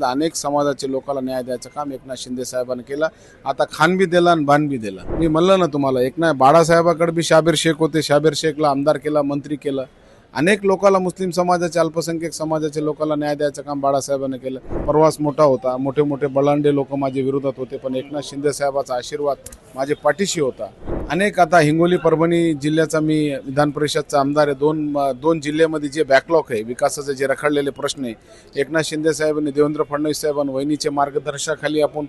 अनेक समाजाचे लोकांना न्याय द्यायचं काम एकनाथ शिंदे साहेबांनी केलं। आता खान बी दिला आणि बाण बी दिला। मी म्हणलं ना तुम्हाला, एकनाथ बाळासाहेबांकडे बी शाबीर शेख होते, शाबीर शेखला आमदार केला, मंत्री केलं। अनेक लोकांना, मुस्लिम समाजाचे, अल्पसंख्याक समाजाचे लोकांना न्याय द्यायचं काम बाळासाहेबांनी केलं। प्रवास मोठा होता, मोठे मोठे बलांडे लोक माझ्या विरोधात होते, पण एकनाथ शिंदे साहेबांचा आशीर्वाद माझे पाठीशी होता। अनेक आता हिंगोली परभणी जिल्ह्याचा मी विधान परिषदचा आमदार आहे। दोन जिल्ह्यामध्ये जे बॅकलॉग आहे, विकासाचे जे रखडलेले प्रश्न आहे, एकनाथ शिंदे साहेबांनी, देवेंद्र फडणवीस साहेबांनी, वहिनीच्या मार्गदर्शनाखाली आपण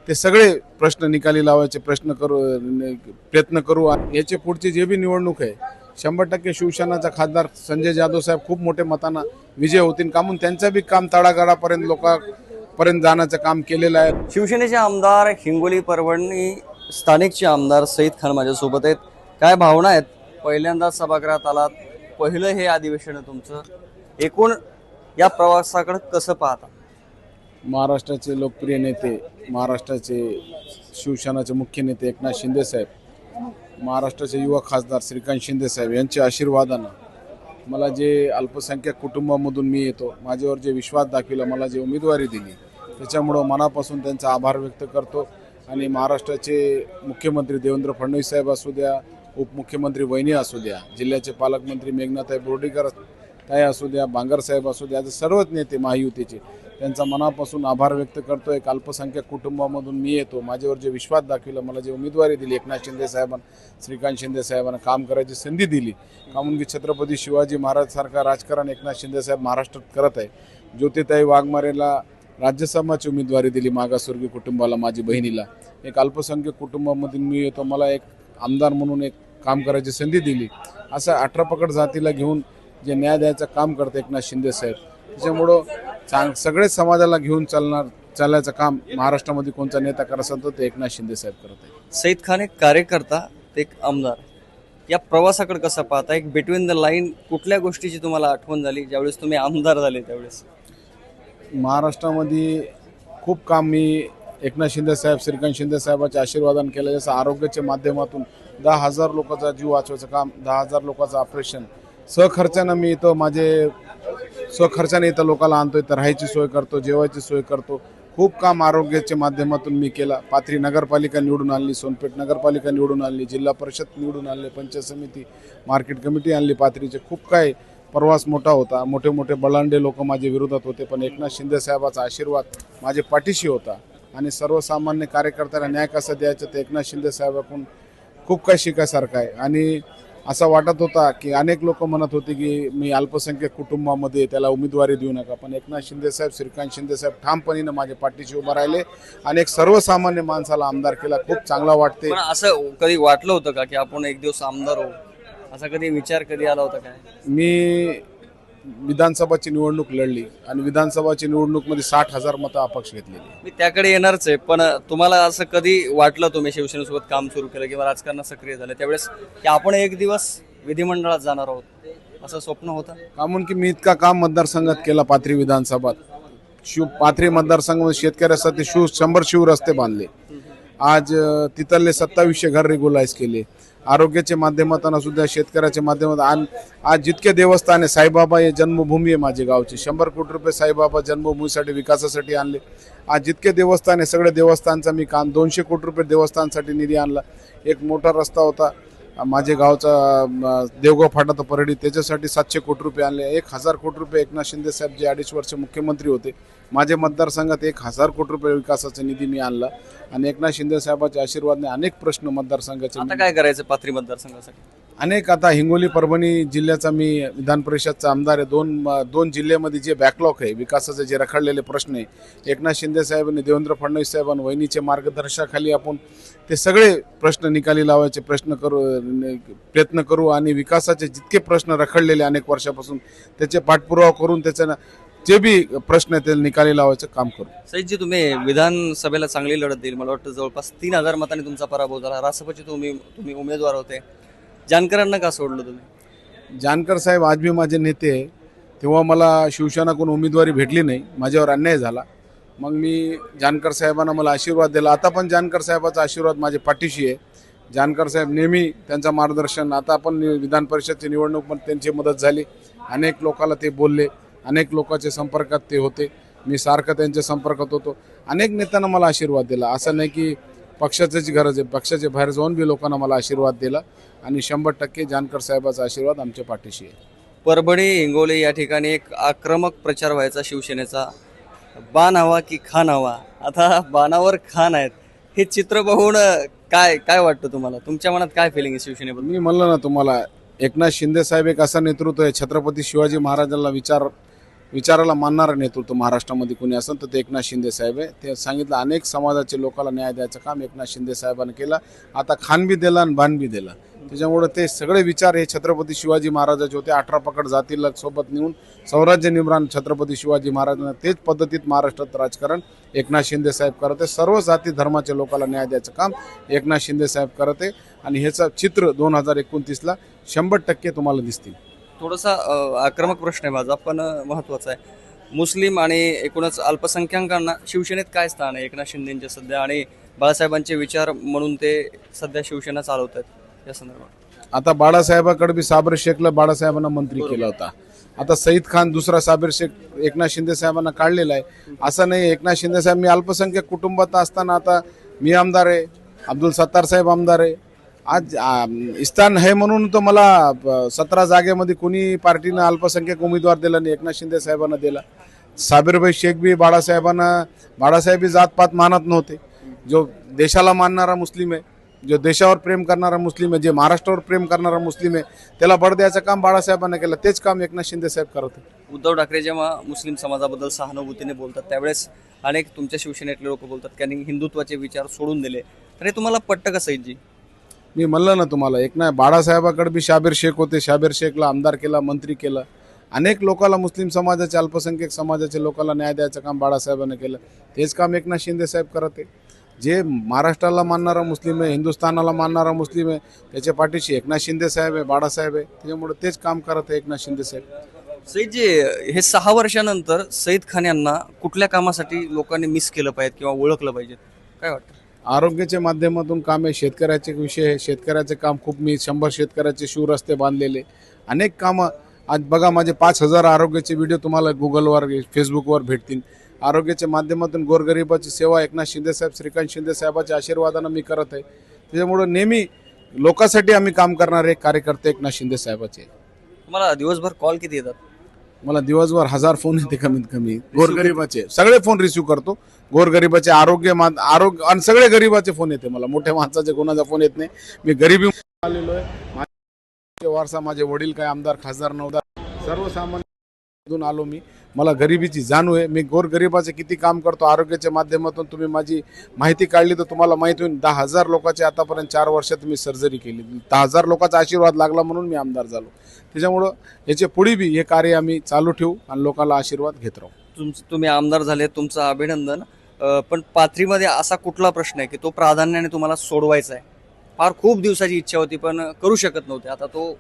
ते सगळे प्रश्न निकाली लावायचे प्रयत्न करू। याचे पुढची जे बी निवडणूक आहे 100% शिवसेनाचा खासदार संजय जाधव साहेब खूप मोठे मतांना विजय होतील। कामून त्यांचं बी काम तळागाळापर्यंत लोकांपर्यंत जाण्याचं काम केलेलं आहे। शिवसेनेचे आमदार, हिंगोली परभणी स्थानिकचे आमदार सईद खान माझ्यासोबत आहेत। काय भावना आहेत? पहिल्यांदा सभागृहात आलात, पहिलं हे अधिवेशन आहे तुमचं, एकूण या प्रवासाकडे कसं पाहता? महाराष्ट्राचे लोकप्रिय नेते, महाराष्ट्राचे शिवसेनाचे मुख्य नेते एकनाथ शिंदे साहेब, महाराष्ट्राचे युवा खासदार श्रीकांत शिंदे साहेब यांच्या आशीर्वादानं मला जे अल्पसंख्याक कुटुंबामधून मी येतो, माझ्यावर जे विश्वास दाखविला, मला जे उमेदवारी दिली, त्याच्यामुळं मनापासून त्यांचा आभार व्यक्त करतो। आणि महाराष्ट्राचे मुख्यमंत्री देवेंद्र फडणवीस साहेब असू द्या, उपमुख्यमंत्री वहिनी असू द्या, जिल्ह्याचे पालकमंत्री मेघनाताई बोर्डीकर ताई असू द्या, बांगर साहेब असू द्या, सर्वच नेते महायुतीचे, त्यांचा मनापासून आभार व्यक्त करतो। एक अल्पसंख्याक कुटुंबामधून मी येतो, माझ्यावर जे विश्वास दाखविला, मला जे उमेदवारी दिली, एकनाथ शिंदे साहेबांना, श्रीकांत शिंदे साहेबांना काम करायची संधी दिली। कामून की छत्रपती शिवाजी महाराज सारखा राजकारण एकनाथ शिंदे साहेब महाराष्ट्रात करत आहे। ज्योतिताई वाघमारेला राज्यसभाची उमेदवारी दिली, मागासवर्गीय कुटुंबाला, माझी बहिणीला। एक अल्पसंख्याक कुटुंबामधून मी येतो, मला एक आमदार म्हणून एक काम करायची संधी दिली। असं 18 पकड जातीला घेऊन जे न्याय द्यायचं काम करते एकनाथ शिंदे साहेब, त्याच्यामुळं सगळेच समाजाला घेऊन चालायचं काम महाराष्ट्रामध्ये कोणता नेता करत असेल तर ते एकनाथ शिंदे साहेब करत आहे। सईद खान एक कार्यकर्ता, एक आमदार, या प्रवासाकडे कसं पाहता? एक बिटवीन द लाईन कुठल्या गोष्टीची तुम्हाला आठवण झाली ज्यावेळेस तुम्ही आमदार झाले त्यावेळेस? महाराष्ट्रामध्ये खूप काम मी एकनाथ शिंदे साहेब, श्रीकांत शिंदे साहेबांच्या आशीर्वादाने केलं। जसं आरोग्याच्या माध्यमातून 10,000 लोकांचा जीव वाचवायचं काम, 10,000 लोकांचं ऑपरेशन सहखर्चानं मी इथं, माझे स्वखर्चाने इथं लोकांना आणतो, इथं राहायची सोय करतो, जेवायची सोय करतो। खूप काम आरोग्याच्या माध्यमातून मी केला। पाथरी नगरपालिका निवडून आणली, सोनपेठ नगरपालिका निवडून आणली, जिल्हा परिषद निवडून आणली, पंचायत समिती, मार्केट कमिटी आणली पाथरीचे। खूप काय प्रवास मोठा होता, मोठे मोठे बलांडे लोक माझ्या विरोधात होते, पण एकनाथ शिंदे साहेबांचा आशीर्वाद माझे पाठीशी होता। आणि सर्वसामान्य कार्यकर्त्याला न्याय कसा द्यायचा ते एकनाथ शिंदे साहेबांकडून खूप काही शिकायसारखं आहे। आणि असं वाटत होता की अनेक लोक म्हणत होते की मी अल्पसंख्याक कुटुंबामध्ये, त्याला उमेदवारी देऊ नका, पण एकनाथ शिंदे साहेब, श्रीकांत शिंदे साहेब ठामपणे माझ्या पाठीशी उभं राहिले आणि एक सर्वसामान्य माणसाला आमदार केला। खूप चांगला वाटते। पण असं कधी वाटलं होतं का की आपण एक दिवस आमदार होऊ? असा कधी विचार कधी आला होता काय? मी विधानसभाची निवडणूक लढली आणि विधानसभाची निवडणूकमध्ये 60,000 मतं अपक्ष घेतलेली। मी त्याकडे येणारच आहे, पण तुम्हाला असं कधी वाटलं, तुम्ही शिवसेनेसोबत काम सुरू केलं किंवा राजकारणात सक्रिय झालं त्यावेळेस, की आपण एक दिवस विधिमंडळात जाणार आहोत, असं स्वप्न होतं? कामून की मी इतका काम मतदारसंघात केला, पाथरी विधानसभात, पाथरी मतदारसंघामध्ये शेतकऱ्यासाठी 100 शिवरस्ते बांधले। आज तिथले 2700 घर रेग्युलाइज केले। आरोग्याच्या माध्यमातून सुद्धा, शेतकऱ्याच्या माध्यमातून आज जितके देवस्थान आहे, साईबाबा हे जन्मभूमी आहे माझे गावची, 100 कोटी रुपये साईबाबा जन्मभूमीसाठी विकासासाठी आणले। आज जितके देवस्थान आहे सगळे देवस्थानचा मी काम, 200 कोटी रुपये देवस्थानसाठी निधी आणला। एक मोठा रस्ता होता माझे गावचा, देवगाव फाटा तर परडी, त्याच्यासाठी 700 कोटी रुपये आणले। 1000 कोटी रुपये एकनाथ शिंदे साहेब जे 2.5 वर्ष मुख्यमंत्री होते, माझ्या मतदारसंघात 1000 कोटी रुपये विकासाचा निधी मी आणला। आणि एकनाथ शिंदे साहेबांच्या आशीर्वादाने अनेक प्रश्न मतदारसंघाचे। आता काय करायचं पाथरी मतदारसंघासाठी? अनेक आता हिंगोली परभणी जिल्ह्याचा मी विधान परिषदचा आमदार आहे। दोन जिल्ह्यामध्ये जे बॅकलॉग आहे, विकासाचे जे रखडलेले प्रश्न आहे, एकनाथ शिंदे साहेबांनी, देवेंद्र फडणवीस साहेबांनी, वहिनीच्या मार्गदर्शनाखाली आपण ते सगळे प्रश्न निकाली लावायचे प्रयत्न करू। आणि विकासाचे जितके प्रश्न रखडलेले अनेक वर्षापासून त्याचे पाठपुरावा करून त्याच्या जे बी प्रश्न आहेत ते निकाली लावायचं काम करू। सईदजी, तुम्ही विधानसभेला चांगली लढत देईल, मला वाटतं जवळपास 3000 मतांनी तुमचा पराभव झाला। राष्ट्रपती तुम्ही उमेदवार होते, जानकरांना का सोडलं तुम्ही? जानकर साहेब आज भी माझे नेते आहे। तेव्हा मला शिवसेनाकडून उमेदवारी भेटली नाही, माझ्यावर अन्याय झाला, मग मी जानकर साहेबांना मला आशीर्वाद दिला। आता पण जानकर साहेबांचा आशीर्वाद माझ्या पाठीशी आहे। जानकर साहेब नेहमी त्यांचं मार्गदर्शन, आता पण विधान परिषदची निवडणूक पण त्यांची मदत झाली, अनेक लोकांना ते बोलले, अनेक लोकांच्या संपर्कात ते होते। मी सारखं त्यांच्या संपर्कात होतो. अनेक नेत्यांना मला आशीर्वाद दिला. असं नाही की पक्षाची गरज आहे, पक्षाच्या बाहेर जाऊन बी लोकांना मला आशीर्वाद दिला आणि 100% जानकर साहेबाचा आशीर्वाद आमच्या पाठीशी आहे. परभणी हिंगोली या ठिकाणी एक आक्रमक प्रचार व्हायचा शिवसेनेचा, बाण हवा की खान हवा. आता बाणावर खान आहेत, हे चित्र बघून काय काय वाटतं तुम्हाला? तुमच्या मनात काय फिलिंग आहे शिवसेनेबद्दल? मी म्हणलं ना तुम्हाला, एकनाथ शिंदे साहेब एक असा नेतृत्व आहे, छत्रपती शिवाजी महाराजांना विचाराला मानणारं नेतृत्व महाराष्ट्रामध्ये कोणी असेल तर ते एकनाथ शिंदे साहेब आहे. ते सांगितलं, अनेक समाजाच्या लोकांना न्याय द्यायचं काम एकनाथ शिंदे साहेबांनी केलं. आता खान बी दिला आणि बाण बी दिला. त्याच्यामुळे ते सगळे विचार हे छत्रपती शिवाजी महाराजाचे होते. 18 पकड जातीला सोबत नेऊन स्वराज्य निर्माण छत्रपती शिवाजी महाराजांना तेच पद्धतीत महाराष्ट्रात राजकारण एकनाथ शिंदे साहेब करत आहे. सर्व जाती धर्माच्या लोकांना न्याय द्यायचं काम एकनाथ शिंदे साहेब करत आहे आणि ह्याचं चित्र 2029ला 100% तुम्हाला दिसतील. थोडासा आक्रमक प्रश्न आहे माझा, पण महत्त्वाचा आहे. मुस्लिम आणि एकूणच अल्पसंख्याकांना शिवसेनेत काय स्थान आहे एकनाथ शिंदेंचे सध्या, आणि बाळासाहेबांचे विचार म्हणून ते सध्या शिवसेना चालवत आहेत या संदर्भात? आता बाळासाहेबाकडे बी साबर शेखला बाळासाहेबांना मंत्री केला होता. आता सईद खान दुसरा साबर शेख एकनाथ शिंदे साहेबांना काढलेला आहे. असं नाही एकनाथ शिंदे साहेब, मी अल्पसंख्याक कुटुंबात असताना आता मी आमदार आहे, अब्दुल सत्तार साहेब आमदार आहे. आज स्थान आहे म्हणून तर मला 17 जागेमध्ये कोणी पार्टीनं अल्पसंख्याक उमेदवार दिला नाही, एकनाथ शिंदे साहेबांना दिला. साबिरभाई शेख बी बाळासाहेब बी जातपात मानत नव्हते. जो देशाला मानणारा मुस्लिम आहे, जो देशावर प्रेम करणारा मुस्लिम आहे, जे महाराष्ट्रावर प्रेम करणारा मुस्लिम आहे, त्याला बळ द्यायचं काम बाळासाहेबांना केलं. तेच काम एकनाथ शिंदे साहेब करत होते. उद्धव ठाकरे जेव्हा मुस्लिम समाजाबद्दल सहानुभूतीने बोलतात त्यावेळेस अनेक तुमच्या शिवसेनेतले लोक बोलतात की त्यांनी हिंदुत्वाचे विचार सोडून दिले, तर हे तुम्हाला पटतं का सईदजी? मी म्हणलं ना तुम्हाला, एक नाही बाळासाहेबाकडे बी शाबीर शेख होते, शाबीर शेखला आमदार केला, मंत्री केलं. अनेक लोकांना, मुस्लिम समाजाच्या अल्पसंख्याक समाजाच्या लोकांना न्याय द्यायचं काम बाळासाहेबांनी केलं. तेच काम एकनाथ शिंदे साहेब करत आहे. जे महाराष्ट्राला मानणारा मुस्लिम आहे, हिंदुस्थानाला मानणारा मुस्लिम आहे, त्याच्या पाठीशी एकनाथ शिंदे साहेब आहे, बाळासाहेब आहे. त्याच्यामुळे तेच काम करत आहे एकनाथ शिंदे साहेब. सईदजी, हे 6 वर्षानंतर सईद खान यांना कुठल्या कामासाठी लोकांनी मिस केलं पाहिजे किंवा ओळखलं पाहिजे, काय वाटतं? आरोग्याच्या माध्यमातून काम आहे, शेतकऱ्याचे विषय आहे, शेतकऱ्याचे काम खूप. मी 100 शेतकऱ्याचे शिवरस्ते बांधलेले, अनेक कामं. आज बघा, माझे 5000 आरोग्याचे व्हिडिओ तुम्हाला गुगलवर, फेसबुकवर भेटतील. आरोग्याच्या माध्यमातून गोरगरिबाची सेवा एकनाथ शिंदे साहेब, श्रीकांत शिंदे साहेबाच्या आशीर्वादानं मी करत आहे. त्याच्यामुळं नेहमी लोकांसाठी आम्ही काम करणारे कार्यकर्ते एकनाथ शिंदे साहेबाचे. तुम्हाला दिवसभर कॉल किती येतात? मला दिवसभर 1000 फोन येते कमीत कमी. गोरगरिबाचे सगळे फोन रिसिव्ह करतो. गोरगरिबाचे आरोग्य आणि सगळे गरीबाचे फोन येते मला. मोठ्या माणसाचे कोणाचा फोन येत नाही. मी गरीबी आलेलो आहे. माझे वारसा, माझे वडील काय आमदार, खासदार नव्हता, सर्वसामान्य आलो मी. मला गरिबीची जाणीव आहे. मी गोरगरिबाचे किती काम करतो आरोग्याच्या माध्यमातून. तुम्ही माझी माहिती काढली तर तुम्हाला माहिती होईल. 10,000 लोकांचे आतापर्यंत 4 वर्षात मी सर्जरी केली. 10,000 लोकांचा आशीर्वाद लागला म्हणून मी आमदार झालो. त्याच्यामुळं याचे पुढे बी हे कार्य आम्ही चालू ठेवू आणि लोकांना आशीर्वाद घेत राहू. तुम्ही आमदार झाले, तुमचं अभिनंदन. पण पाथरीमध्ये असा कुठला प्रश्न आहे की तो प्राधान्याने तुम्हाला सोडवायचा आहे? फार खूप दिवसाची इच्छा होती पण करू शकत नव्हते, आता तो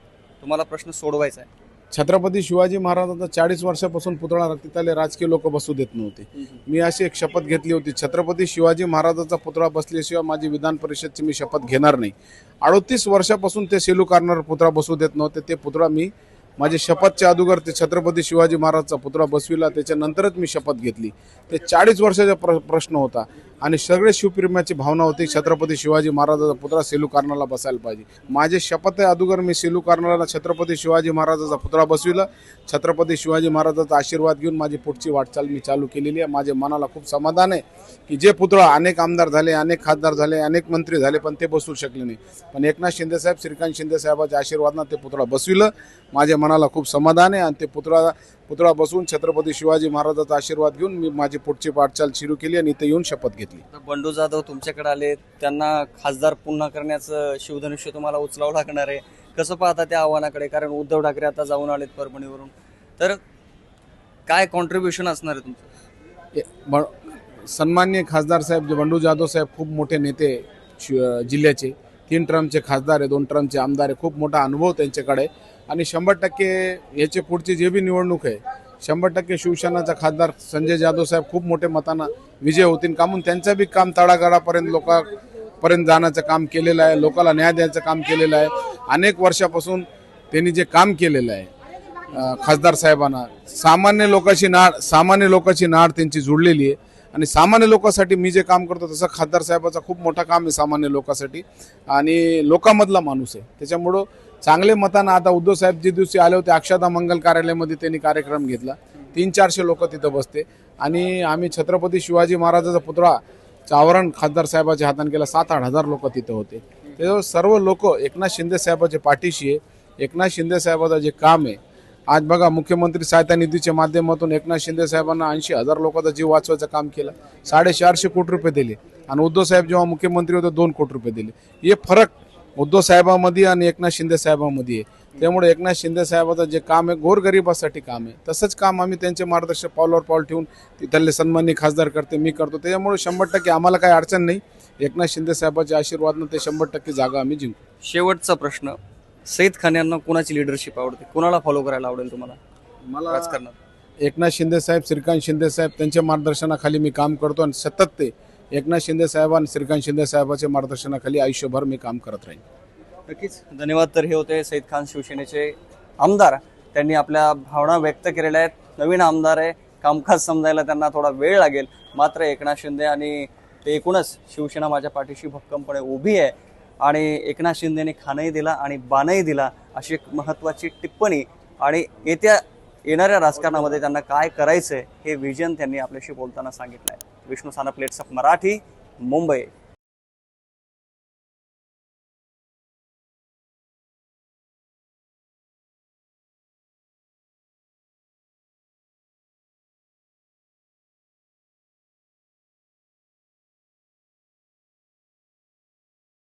तुम्हाला प्रश्न सोडवायचा आहे. छत्रपती शिवाजी महाराजांचा 40 वर्षापासून पुतळा तिथले राजकीय लोक बसू देत नव्हते. मी अशी एक शपथ घेतली होती, छत्रपती शिवाजी महाराजांचा पुतळा बसल्याशिवाय माझी विधान परिषदची मी शपथ घेणार नाही. 38 वर्षापासून ते सेलू कार्नर पुतळा बसू देत नव्हते. ते पुतळा मी माझी शपथच्या अगोदर ते छत्रपती शिवाजी महाराजचा पुतळा बसविला. त्याच्यानंतरच मी शपथ घेतली. ते 40 वर्षाचा प्रश्न होता आणि सगळे शिवप्रेमाची भावना होती, छत्रपती शिवाजी महाराजाचा पुतळा सेलू कार्नरला बसायला पाहिजे. माझे शपथ आहे अगोदर मी सेलू कार्नरला छत्रपती शिवाजी महाराजाचा पुतळा बसविला. छत्रपती शिवाजी महाराजाचा आशीर्वाद घेऊन माझी पुढची वाटचाल मी चालू केलेली आहे. माझ्या मनाला खूप समाधान आहे की जे पुतळा अनेक आमदार झाले, अनेक खासदार झाले, अनेक मंत्री झाले पण ते बसवू शकले नाही, पण एकनाथ शिंदे साहेब, श्रीकांत शिंदे साहेबाच्या आशीर्वादानं ते पुतळा बसविलं. माझ्या मनाला खूप समाधान आहे आणि ते पुतळा बसवून छत्रपती शिवाजी महाराजाचा आशीर्वाद घेऊन मी माझी पुढची वाटचाल सुरू केली आणि इथे येऊन शपथ घेतली. बंडू जाधव तुमच्याकडे आले, त्यांना खासदार पुन्हा करण्याचं शिवधनुष्य तुम्हाला उचलावं लागणार आहे. कसं पाहता त्या आव्हानाकडे? कारण उद्धव ठाकरे आता जाऊन आलेत परभणीवरून, तर काय कॉन्ट्रीब्युशन असणार आहे तुमचं? सन्माननीय खासदार साहेब, जे बंडू जाधव साहेब खूप मोठे नेते जिल्ह्याचे, 3 टर्मचे खासदार आहे, 2 टर्मचे आमदार आहे, खूप मोठा अनुभव त्यांच्याकडे आणि 100% याचे पुढची जे बी निवडणूक आहे 100% शिवसेनाचा खासदार संजय जाधव साहेब खूप मोठ्या मतानं विजय होतील. का म्हणून त्यांचं बी काम तळागाळापर्यंत लोकांपर्यंत जाण्याचं काम केलेलं आहे, लोकांना न्याय द्यायचं काम केलेलं आहे. अनेक वर्षापासून त्यांनी जे काम केलेलं आहे खासदार साहेबांना सामान्य लोकांची नाड त्यांची जुळलेली आहे आणि सामान्य लोकांसाठी मी जे काम करतो तसं खासदार साहेबाचं खूप मोठं काम आहे सामान्य लोकांसाठी आणि लोकांमधला माणूस आहे. त्याच्यामुळं चांगले मतानं आता उद्धव साहेब जे दिवशी आले होते अक्षता मंगल कार्यालयामध्ये त्यांनी कार्यक्रम घेतला. 300-400 लोक तिथं बसते आणि आम्ही छत्रपती शिवाजी महाराजाचा पुतळा चावरण खासदार साहेबाच्या हाताने केला. 7-8 हजार लोक तिथं होते. त्याच्यावर सर्व लोक एकनाथ शिंदे साहेबाच्या पाठीशी आहे. एकनाथ शिंदे साहेबाचं जे काम आहे आज बघा मुख्यमंत्री सहायता निधीच्या माध्यमातून एकनाथ शिंदे साहेबांना 80,000 लोकांचा जीव वाचवायचं काम केलं. 450 कोटी रुपये दिले आणि उद्धव साहेब जेव्हा मुख्यमंत्री होते 2 कोटी रुपये दिले. हे फरक उद्धव साहेबांमध्ये आणि एकनाथ शिंदे साहेबांमध्ये आहे. त्यामुळे एकनाथ शिंदे साहेबाचं जे काम आहे गोरगरिबासाठी काम आहे. तसंच काम आम्ही त्यांचे मार्गदर्शक पावलावर पाऊल ठेवून तिथले सन्माननीय खासदार करते मी करतो. त्याच्यामुळे 100% आम्हाला काही अडचण नाही. एकनाथ शिंदे साहेबाच्या आशीर्वादानं ते 100% जागा आम्ही जिंकू. शेवटचा प्रश्न, सईद खान यांना कोणाची लिडरशिप आवडते, कोणाला फॉलो करायला आवडेल तुम्हाला मला राजकारणात? एकनाथ शिंदे साहेब, श्रीकांत शिंदे साहेब त्यांच्या मार्गदर्शनाखाली मी काम करतो आणि सतत ते एकनाथ शिंदे साहेब आणि श्रीकांत शिंदे साहेबांच्या मार्गदर्शनाखाली आयुष्यभर मी काम करत राहीन. नक्कीच धन्यवाद. तर हे होते सईद खान शिवसेनेचे आमदार. त्यांनी आपल्या भावना व्यक्त केलेल्या आहेत. नवीन आमदार आहे, कामकाज समजायला त्यांना थोडा वेळ लागेल. मात्र एकनाथ शिंदे आणि ते एकूणच शिवसेना माझ्या पाठीशी भक्कमपणे उभी आहे आणि एकनाथ शिंदेने खानही दिला आणि बाणही दिला अशी एक महत्त्वाची टिप्पणी आणि येणाऱ्या राजकारणामध्ये त्यांना काय करायचंय हे विजन त्यांनी आपल्याशी बोलताना सांगितलं आहे. Vishnu Sanap, plates of Marathi, Mumbai.